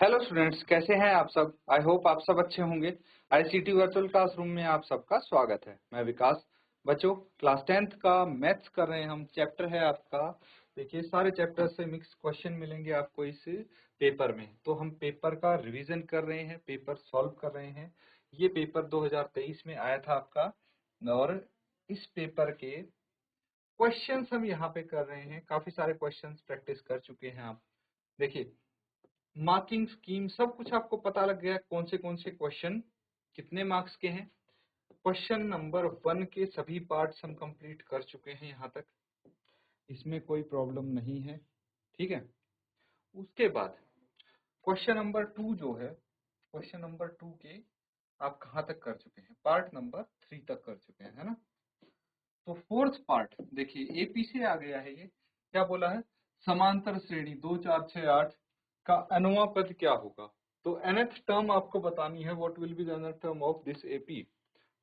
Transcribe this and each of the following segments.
Hello students, कैसे हैं आप सब। आई होप आप सब अच्छे होंगे। आईसीटी वर्चुअल क्लासरूम में आप सबका स्वागत है। मैं विकास। बच्चों, क्लास 10th का मैथ्स कर रहे हैं हम। चैप्टर है आपका, देखिए सारे चैप्टर से मिक्स क्वेश्चन मिलेंगे आपको इस पेपर में। तो हम पेपर का रिवीजन कर रहे हैं, पेपर सॉल्व कर रहे हैं। ये पेपर 2023 में आया था आपका, और इस पेपर के क्वेश्चंस हम यहाँ पे कर रहे हैं। काफी सारे क्वेश्चंस प्रैक्टिस कर चुके हैं आप। देखिए, मार्किंग स्कीम सब कुछ आपको पता लग गया, कौन से क्वेश्चन कितने मार्क्स के हैं। क्वेश्चन नंबर 1 के सभी पार्ट्स हम कंप्लीट कर चुके हैं यहाँ तक, इसमें कोई प्रॉब्लम नहीं है, ठीक है। उसके बाद क्वेश्चन नंबर 2 जो है, क्वेश्चन नंबर 2 के आप कहाँ तक कर चुके हैं, पार्ट नंबर 3 तक कर चुके हैं, है ना। तो फोर्थ पार्ट देखिए, एपी से आ गया है। ये क्या बोला है, समांतर श्रेणी 2 4 6 8 का अनवा पद क्या होगा। तो nth टर्म आपको बतानी है, what will be the nth term of this AP.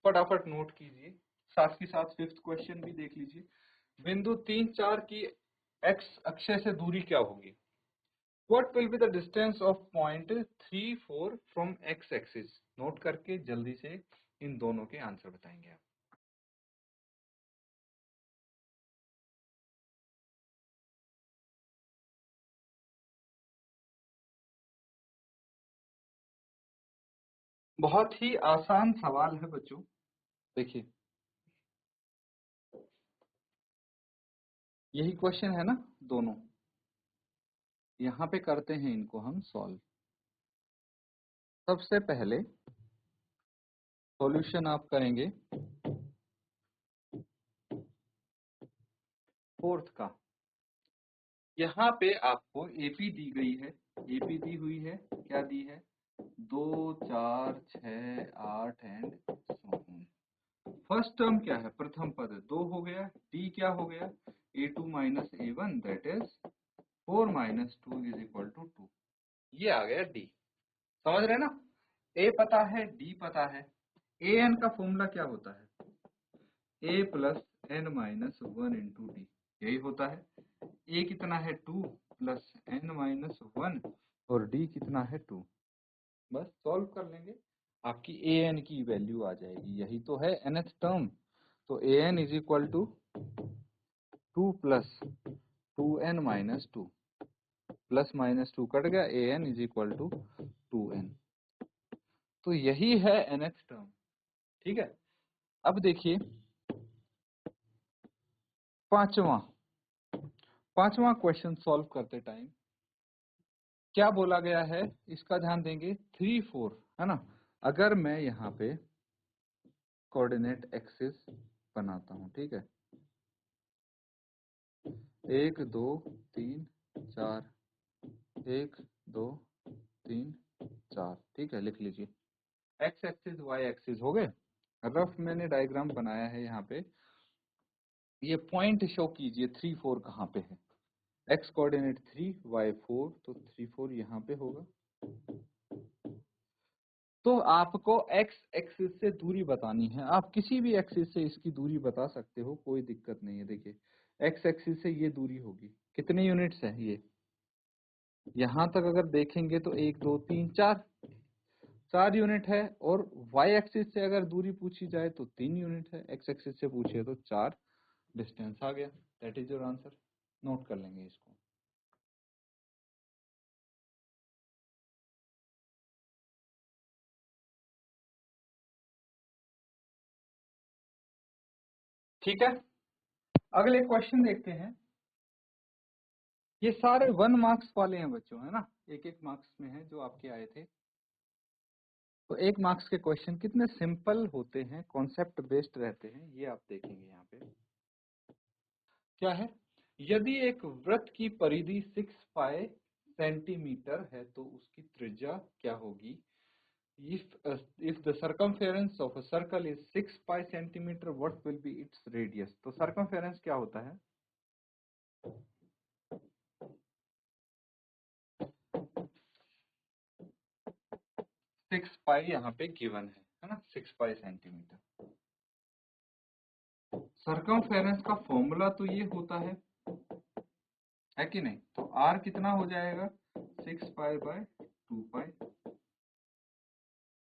फटाफट नोट कीजिए, साथ ही साथ फिफ्थ क्वेश्चन भी देख लीजिए। बिंदु 3 4 की x अक्षय से दूरी क्या होगी। What will be the distance of point 3 4 from x axis. Note करके जल्दी से इन दोनों के आंसर बताएंगे आप। बहुत ही आसान सवाल है बच्चों। देखिए, यही क्वेश्चन है ना दोनों, यहाँ पे करते हैं इनको हम सॉल्व। सबसे पहले सॉल्यूशन आप करेंगे फोर्थ का। यहाँ पे आपको एपी दी गई है, एपी दी हुई है, क्या दी है, 2 4 6 8 and so on। First term क्या है, प्रथम पद 2 हो गया, डी क्या हो गया, a2 minus a1 that is 4 minus 2 is equal to 2। ये आ गया डी। समझ रहे ना, ए पता है, डी पता है। ए एन का फॉर्मूला क्या होता है, a plus n minus 1 into d, यही होता है। ए कितना है 2 प्लस एन माइनस 1 और डी कितना है 2। बस सॉल्व कर लेंगे, आपकी ए एन की वैल्यू आ जाएगी। यही तो है nth टर्म। तो a n is equal to 2 plus 2n minus 2, plus minus 2 कट गया, a n is equal to 2n। तो यही है nth टर्म, ठीक है। अब देखिए पांचवा क्वेश्चन सॉल्व करते टाइम क्या बोला गया है, इसका ध्यान देंगे। 3 4 है ना। अगर मैं यहाँ पे कोऑर्डिनेट एक्सिस बनाता हूँ, ठीक है, 1 2 3 4, 1 2 3 4, ठीक है, लिख लीजिए। एक्स एक्सिस वाई एक्सिस हो गए। रफ मैंने डायग्राम बनाया है यहाँ पे। ये पॉइंट शो कीजिए 3 4 कहाँ पे है। एक्स कोऑर्डिनेट 3, वाई 4, तो 3 4 यहाँ पे होगा। तो आपको एक्स एक्सिस से दूरी बतानी है। आप किसी भी एक्सिस से इसकी दूरी बता सकते हो, कोई दिक्कत नहीं है। देखिए, एक्स एक्सिस से ये दूरी होगी, कितने यूनिट्स है ये, यहाँ तक अगर देखेंगे तो 1 2 3 4 यूनिट है। और वाई एक्सिस से अगर दूरी पूछी जाए तो 3 यूनिट है। एक्स एक्सिस से पूछिए तो 4 डिस्टेंस आ गया। That is your answer. Note कर लेंगे इसको। ठीक है, अगले क्वेश्चन देखते हैं। ये सारे 1 मार्क्स वाले हैं बच्चों, है ना, एक एक मार्क्स में है जो आपके आए थे। तो 1 मार्क्स के क्वेश्चन कितने सिंपल होते हैं, कॉन्सेप्ट बेस्ड रहते हैं, ये आप देखेंगे। यहाँ पे क्या है, यदि एक वृत्त की परिधि 6 पाई सेंटीमीटर है तो उसकी त्रिज्या क्या होगी। if the circumference of a circle is 6 pi centimeter, what will be its radius। तो circumference क्या होता है, 6 पाई यहाँ पे गिवन है ना, 6 पाई सेंटीमीटर। सर्कमफेरेंस का फॉर्मूला तो ये होता है कि नहीं। तो r कितना हो जाएगा, 6 पाई बाय 2। 2 पाई,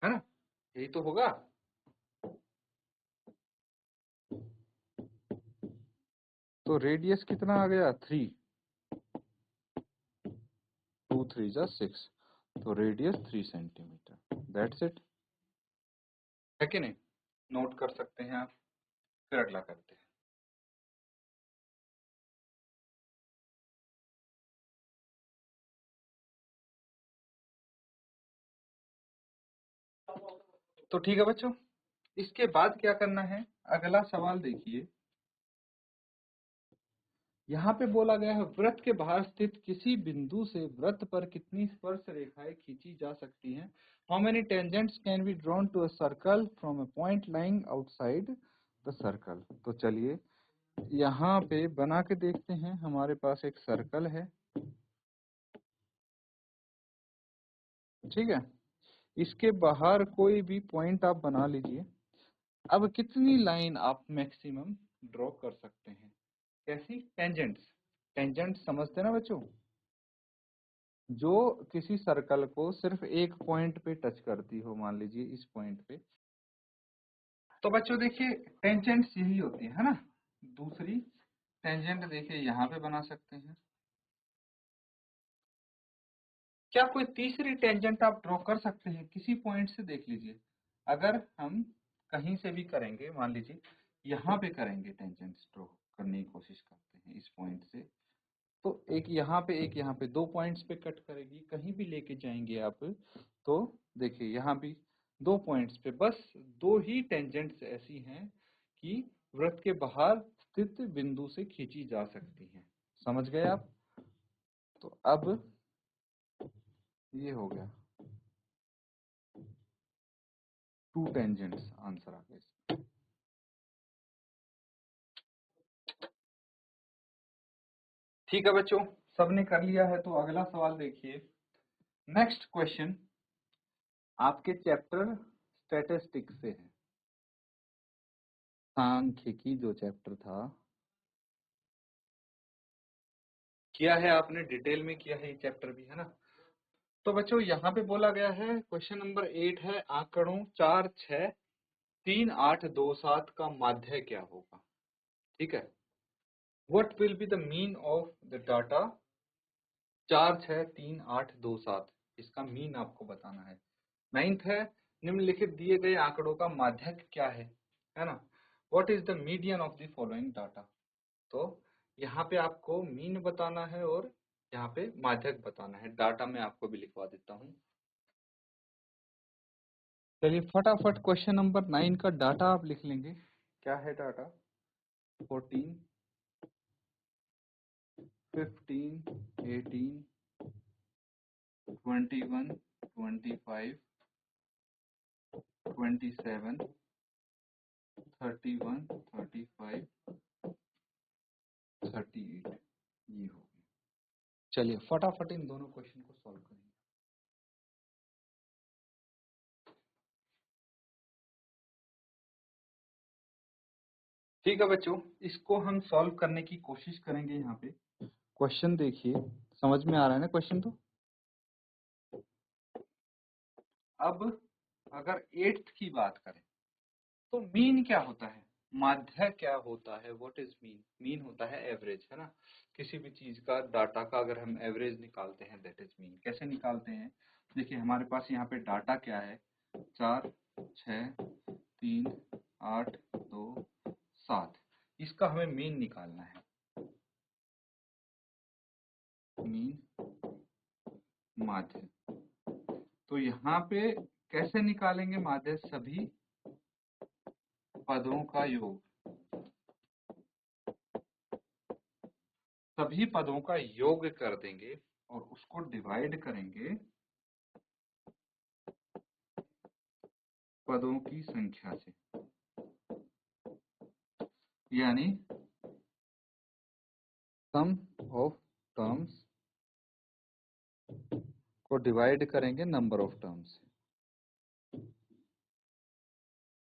है ना, यही तो होगा। तो रेडियस कितना आ गया 3, 2 3 जा 6, तो रेडियस 3 सेंटीमीटर, दैट्स इट, है कि नहीं। नोट कर सकते हैं आप, फिर अगला करते हैं। तो ठीक है बच्चों, इसके बाद क्या करना है, अगला सवाल देखिए। यहाँ पे बोला गया है वृत्त के बाहर स्थित किसी बिंदु से वृत्त पर कितनी स्पर्श रेखाएं खींची जा सकती हैं। How many tangents can be drawn to a circle from a point lying outside the circle. तो चलिए यहाँ पे बना के देखते हैं। हमारे पास एक सर्कल है, ठीक है, इसके बाहर कोई भी पॉइंट आप बना लीजिए। अब कितनी लाइन आप मैक्सिमम ड्रॉ कर सकते हैं, कैसी, टेंजेंट्स। टेंजेंट समझते ना बच्चों, जो किसी सर्कल को सिर्फ एक पॉइंट पे टच करती हो, मान लीजिए इस पॉइंट पे। तो बच्चों देखिए टेंजेंट्स यही होती है ना। दूसरी टेंजेंट देखिए यहाँ पे बना सकते हैं। क्या कोई तीसरी टेंजेंट आप ड्रॉ कर सकते हैं किसी पॉइंट से, देख लीजिए। अगर हम कहीं से भी करेंगे, मान लीजिए यहाँ पे करेंगे, टेंजेंट्स ड्रॉ करने की कोशिश करते हैं इस पॉइंट से, तो एक यहाँ पे, एक यहाँ पे, 2 पॉइंट्स पे कट करेगी। कहीं भी लेके जाएंगे आप, तो देखिए यहाँ भी 2 पॉइंट्स पे, बस 2 ही टेंजेंट्स ऐसी हैं कि वृत्त के बाहर स्थित बिंदु से खींची जा सकती हैं। समझ गए आप। तो अब ये हो गया 2 टेंजेंट्स, आंसर आ गया। ठीक है बच्चों, सबने कर लिया है, तो अगला सवाल देखिए। नेक्स्ट क्वेश्चन आपके चैप्टर स्टैटिस्टिक्स से है। सांख्यिकी जो चैप्टर था, किया है आपने, डिटेल में किया है, ये चैप्टर भी है ना। तो बच्चों यहाँ पे बोला गया है, क्वेश्चन नंबर 8 है, आंकड़ों 4 6 3 8 2 7 का माध्य क्या होगा। ठीक है, what will be the mean of the data 4 6 3 8 2 7, इसका मीन आपको बताना है। 9th है, निम्नलिखित दिए गए आंकड़ों का माध्यक क्या है ना। What is the median of the following data. तो यहाँ पे आपको मीन बताना है और यहाँ पे माध्यक बताना है। डाटा में आपको भी लिखवा देता हूँ। चलिए फटाफट क्वेश्चन नंबर 9 का डाटा आप लिख लेंगे। क्या है डाटा, 14 15 18 21 25 27 31 35 38, ये हो गया। चलिए फटाफट इन दोनों क्वेश्चन को सॉल्व करेंगे। ठीक है बच्चों, इसको हम सॉल्व करने की कोशिश करेंगे। यहाँ पे क्वेश्चन देखिए, समझ में आ रहा है ना क्वेश्चन। तो अब अगर 8th की बात करें तो मीन क्या होता है, माध्य क्या होता है, व्हाट इज मीन। मीन होता है एवरेज, है ना। किसी भी चीज का, डाटा का अगर हम एवरेज निकालते हैं, दैट इज मीन। कैसे निकालते हैं, देखिए हमारे पास यहाँ पे डाटा क्या है, 4 6 3 8 2 7, इसका हमें मीन निकालना है। मीन माध्य, तो यहाँ पे कैसे निकालेंगे माध्य, सभी पदों का योग, सभी पदों का योग कर देंगे और उसको डिवाइड करेंगे पदों की संख्या से, यानी सम ऑफ टर्म्स को डिवाइड करेंगे नंबर ऑफ टर्म्स से।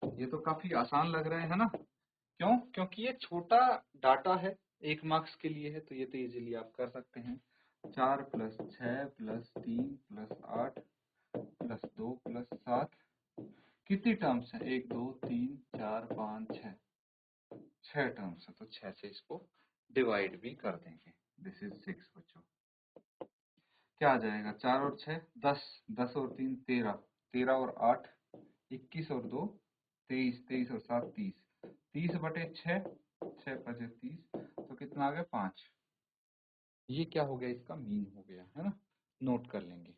ये तो काफी आसान लग रहा है ना। क्यों, क्योंकि ये छोटा डाटा है, 1 मार्क्स के लिए है, तो ये तो इजीली आप कर सकते हैं। 4 plus 6 plus 3 plus 8 plus 2 plus 7। कितनी टर्म्स है? 1 2 3 4 5 6, 6 टर्म्स है। तो 6 से इसको डिवाइड भी कर देंगे। दिस इज 6 बच्चों। क्या आ जाएगा? 4 और 6 10, 10 और 3 13, 13 और 8 21 और 2 23, 23 और 7 30, 30 बटे 6, 6 5 30। तो कितना आ गया? 5। ये क्या हो गया? इसका मीन हो गया, है ना? नोट कर लेंगे।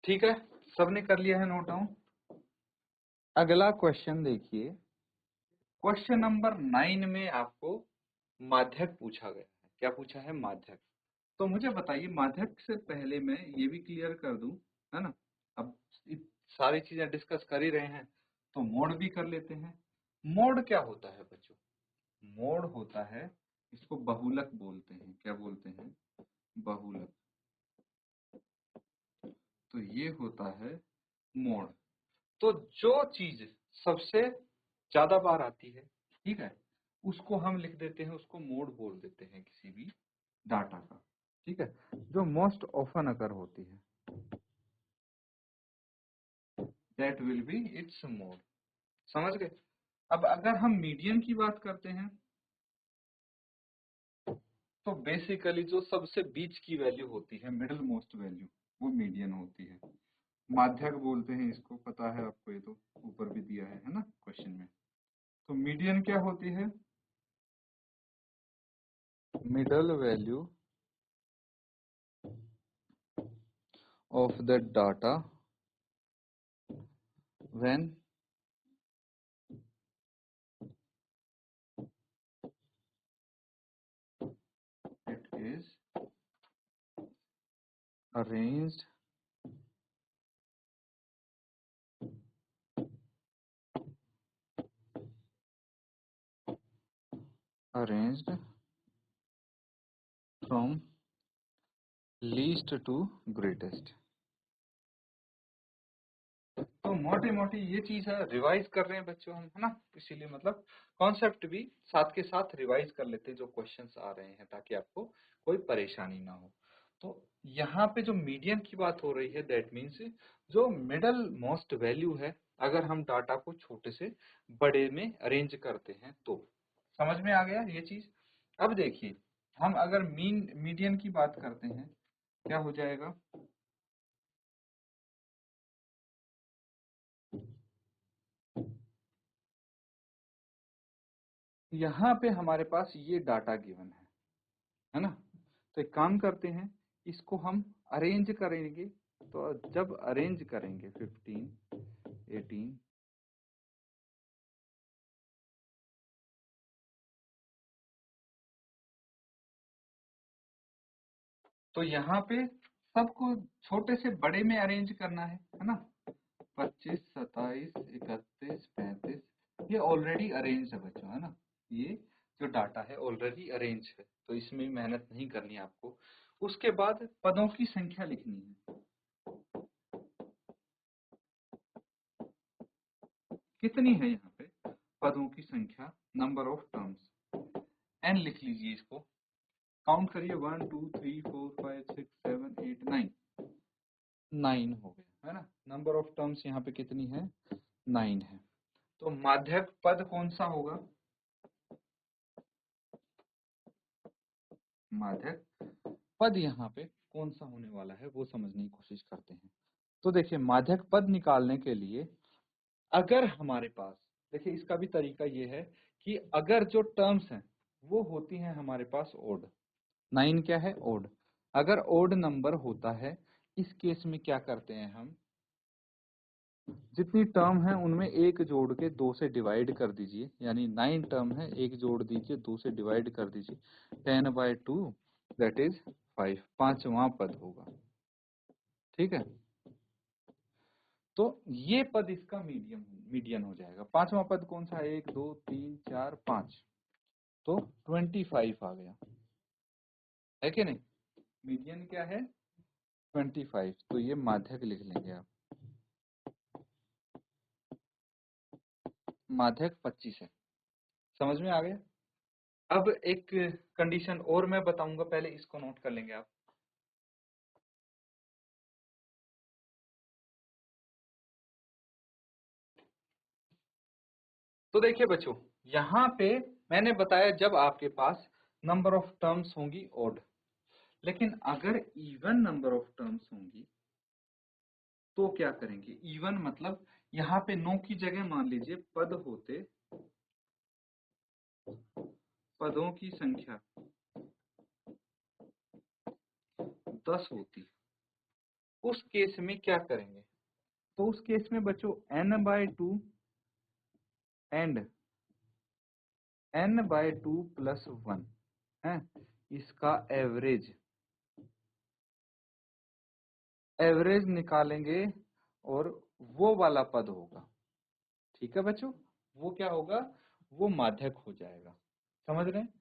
ठीक है, सबने कर लिया है नोट डाउन। अगला क्वेश्चन देखिए। क्वेश्चन नंबर 9 में आपको माध्यक पूछा गया है। क्या पूछा है? माध्यक। तो मुझे बताइए, माध्यक से पहले मैं ये भी क्लियर कर दूं, है ना? अब सारी चीजें डिस्कस कर ही रहे हैं तो मोड भी कर लेते हैं। मोड क्या होता है बच्चों? मोड होता है, इसको बहुलक बोलते हैं। क्या बोलते हैं? बहुलक। तो ये होता है मोड। तो जो चीज सबसे ज्यादा बार आती है, ठीक है, उसको हम लिख देते हैं, उसको मोड बोल देते हैं किसी भी डाटा का। ठीक है, जो मोस्ट ऑफन अकर होती है, that will be it's mode. समझ गए? अब अगर हम मीडियन की बात करते हैं तो बेसिकली जो सबसे बीच की वैल्यू होती है, मिडिल मोस्ट वैल्यू, वो मीडियन होती है। माध्यक बोलते हैं इसको, पता है आपको, ये तो ऊपर भी दिया है ना क्वेश्चन में। तो मीडियन क्या होती है? Middle value of the data when it is arranged from least to greatest। तो मोटे मोटी ये चीज है, रिवाइज कर रहे हैं बच्चों हम, है ना? इसीलिए मतलब कॉन्सेप्ट भी साथ के साथ रिवाइज कर लेते हैं जो क्वेश्चंस आ रहे हैं, ताकि आपको कोई परेशानी ना हो। तो यहाँ पे जो मीडियन की बात हो रही है, दैट मीन्स जो मिडल मोस्ट वैल्यू है, अगर हम डाटा को छोटे से बड़े में अरेंज करते हैं तो। समझ में आ गया ये चीज? अब देखिए, हम अगर मीडियन की बात करते हैं, क्या हो जाएगा? यहाँ पे हमारे पास ये डाटा गिवन है ना? तो एक काम करते हैं, इसको हम अरेंज करेंगे। तो जब अरेंज करेंगे 15 18, तो यहाँ पे सबको छोटे से बड़े में अरेंज करना है ना? 25 27 31 35, ये ऑलरेडी अरेंज है बच्चों, है ना? ये जो डाटा है ऑलरेडी अरेंज है, तो इसमें मेहनत नहीं करनी है आपको। उसके बाद पदों की संख्या लिखनी है। कितनी है यहाँ पे पदों की संख्या? नंबर ऑफ टर्म्स, एन लिख लीजिए इसको। काउंट करिए, 1 2 3 4 5 6 7 8 9, 9 हो गया, है ना? नंबर ऑफ टर्म्स यहाँ पे कितनी है? 9 है। तो माध्यक पद कौन सा होगा? माध्यक पद यहाँ पे कौन सा होने वाला है, वो समझने की कोशिश करते हैं। तो देखिए, माध्यक पद निकालने के लिए अगर हमारे पास, देखिए इसका भी तरीका ये है कि अगर जो टर्म्स हैं वो होती हैं हमारे पास ओड, 9 क्या है? ओड। अगर ओड नंबर होता है, इस केस में क्या करते हैं हम, जितनी टर्म है उनमें एक जोड़ के 2 से डिवाइड कर दीजिए। यानी 9 टर्म है, एक जोड़ दीजिए, 2 से डिवाइड कर दीजिए, 10/2 दैट इज 5, पांचवा पद होगा। ठीक है, तो ये पद इसका मीडियन हो जाएगा। पांचवा पद कौन सा है? 1 2 3 4 5, तो 25 आ गया, है कि नहीं? मीडियन क्या है? 25। तो ये माध्यक लिख लेंगे आप। माध्यक 25 है। समझ में आ गया? अब एक कंडीशन और मैं बताऊंगा, पहले इसको नोट कर लेंगे आप। तो देखिए बच्चों, यहाँ पे मैंने बताया जब आपके पास नंबर ऑफ टर्म्स होंगी ओड, लेकिन अगर इवन नंबर ऑफ टर्म्स होंगी तो क्या करेंगे? इवन मतलब यहाँ पे 9 की जगह मान लीजिए पद होते, पदों की संख्या 10 होती, उस केस में क्या करेंगे? तो उस केस में बच्चों n/2 एंड n/2 प्लस 1 है, इसका एवरेज निकालेंगे और वो वाला पद होगा। ठीक है बच्चों, वो क्या होगा? वो माध्यक हो जाएगा। समझ रहे हैं?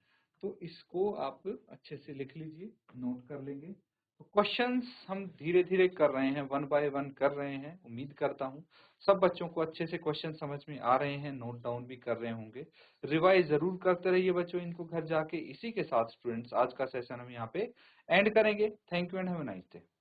तो इसको आप अच्छे से लिख लीजिए, नोट कर लेंगे। तो क्वेश्चंस हम धीरे धीरे कर रहे हैं, 1 बाय 1 कर रहे हैं। उम्मीद करता हूँ सब बच्चों को अच्छे से क्वेश्चन समझ में आ रहे हैं, नोट डाउन भी कर रहे होंगे। रिवाइज जरूर करते रहिए बच्चों इनको घर जाके। इसी के साथ स्टूडेंट्स आज का सेशन हम यहाँ पे एंड करेंगे। Thank you and have a nice day.